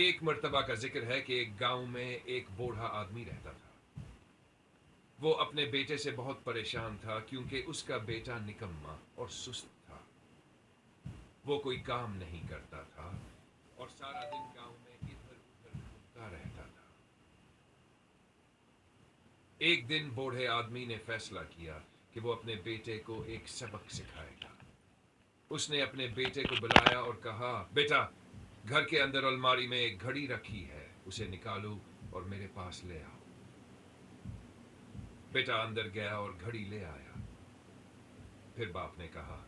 एक मर्तबा का जिक्र है कि एक गांव में एक बूढ़ा आदमी रहता था। वो अपने बेटे से बहुत परेशान था क्योंकि उसका बेटा निकम्मा और सुस्त था। वो कोई काम नहीं करता था और सारा दिन गांव में इधर उधर घूमता रहता था। एक दिन बूढ़े आदमी ने फैसला किया कि वो अपने बेटे को एक सबक सिखाएगा। उसने अपने बेटे को बुलाया और कहा, बेटा, घर के अंदर अलमारी में एक घड़ी रखी है, उसे निकालो और मेरे पास ले आओ। बेटा अंदर गया और घड़ी ले आया। फिर बाप ने कहा,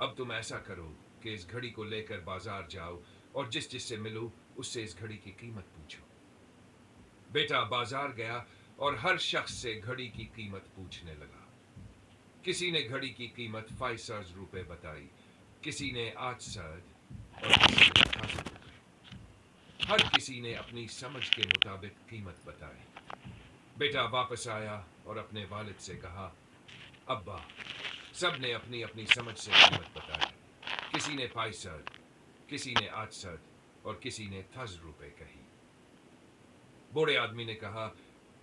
अब तुम ऐसा करो कि इस घड़ी को लेकर बाजार जाओ और जिस जिससे मिलो उससे इस घड़ी की कीमत पूछो। बेटा बाजार गया और हर शख्स से घड़ी की कीमत पूछने लगा। किसी ने घड़ी की कीमत 500 रुपए बताई, किसी ने 800 और किसी ने 1000 रुपए। हर किसी ने अपनी समझ के मुताबिक कीमत बताई। बेटा वापस आया और अपने वालिद से कहा, अब्बा, सब ने अपनी अपनी समझ से कीमत बताई। किसी ने 500, किसी ने 800 और किसी ने 1000 रुपए कही। बूढ़े आदमी ने कहा,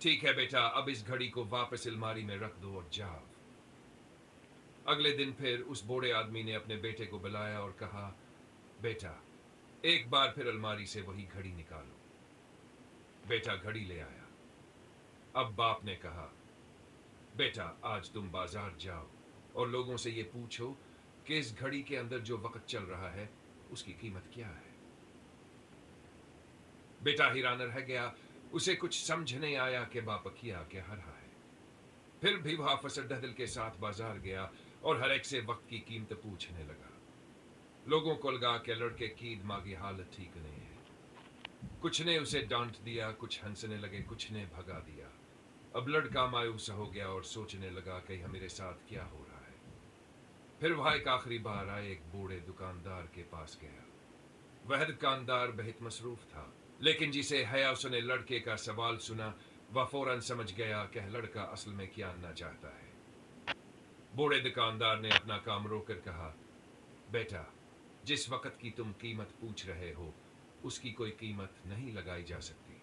ठीक है बेटा, अब इस घड़ी को वापस अलमारी में रख दो और जाओ। अगले दिन फिर उस बूढ़े आदमी ने अपने बेटे को बुलाया और कहा, बेटा, एक बार फिर अलमारी से वही घड़ी निकालो। बेटा घड़ी ले आया। अब बाप ने कहा, बेटा, आज तुम बाजार जाओ और लोगों से ये पूछो कि इस घड़ी के अंदर जो वक्त चल रहा है उसकी कीमत क्या है। बेटा हैरान रह गया। उसे कुछ समझ नहीं आया कि बाप किया क्या रहा है। फिर भी वह फसरदहल के साथ बाजार गया और हर एक से वक्त की कीमत पूछने लगा। लोगों को लगा कि लड़के की दिमागी की हालत ठीक नहीं है। कुछ ने उसे डांट दिया, कुछ हंसने लगे, कुछ ने भगा दिया। अब लड़का मायूस हो गया और सोचने लगा कि मेरे साथ क्या हो रहा है। फिर वह एक आखिरी बार आए एक बूढ़े दुकानदार के पास गया। वह दुकानदार बहुत मसरूफ था, लेकिन जिसे हया उसने लड़के का सवाल सुना, वह फौरन समझ गया कि लड़का असल में क्या जानना चाहता है। बूढ़े दुकानदार ने अपना काम रोककर कहा, बेटा, जिस वक्त की तुम कीमत पूछ रहे हो उसकी कोई कीमत नहीं लगाई जा सकती।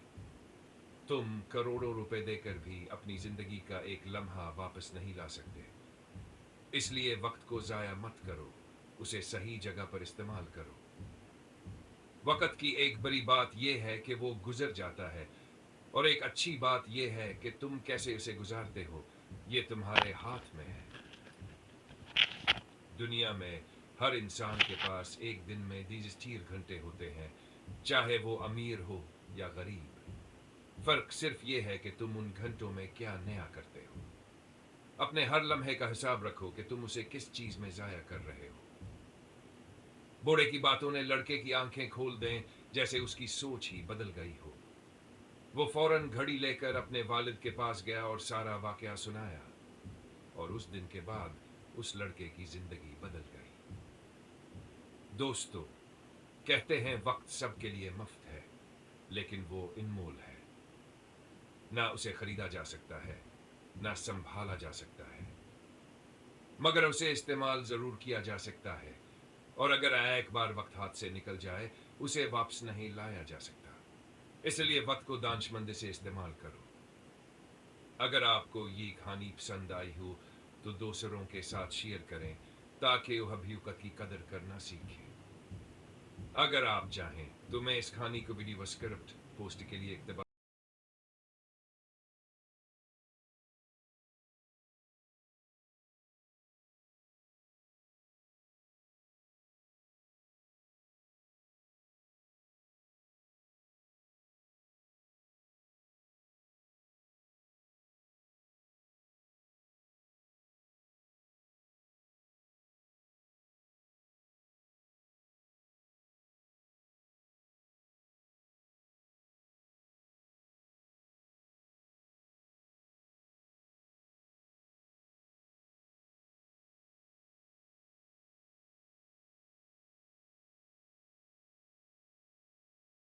तुम करोड़ों रुपए देकर भी अपनी जिंदगी का एक लम्हा वापस नहीं ला सकते। इसलिए वक्त को जाया मत करो, उसे सही जगह पर इस्तेमाल करो। वक्त की एक बड़ी बात यह है कि वो गुजर जाता है, और एक अच्छी बात यह है कि तुम कैसे उसे गुजारते हो, ये तुम्हारे हाथ में है। दुनिया में हर इंसान के पास एक दिन में 24 घंटे होते हैं, चाहे वो अमीर हो या गरीब। फर्क सिर्फ ये है कि तुम उन घंटों में क्या नया करते हो। अपने हर लम्हे का हिसाब रखो कि तुम उसे किस चीज में जाया कर रहे हो। बूढ़े की बातों ने लड़के की आंखें खोल दें, जैसे उसकी सोच ही बदल गई हो। वो फौरन घड़ी लेकर अपने वालिद के पास गया और सारा वाकया सुनाया, और उस दिन के बाद उस लड़के की जिंदगी बदल गई। दोस्तों, कहते हैं वक्त सबके लिए मुफ्त है, लेकिन वो अनमोल है। ना उसे खरीदा जा सकता है, ना संभाला जा सकता है, मगर उसे इस्तेमाल जरूर किया जा सकता है। और अगर एक बार वक्त हाथ से निकल जाए, उसे वापस नहीं लाया जा सकता। इसलिए वक्त को दानशमंदी से इस्तेमाल करो। अगर आपको ये कहानी पसंद आई हो तो दूसरों के साथ शेयर करें, ताकि वह भी वक्त की कदर करना सीखें। अगर आप चाहें तो मैं इस कहानी को वीडियो स्क्रिप्ट पोस्ट के लिए इकतबा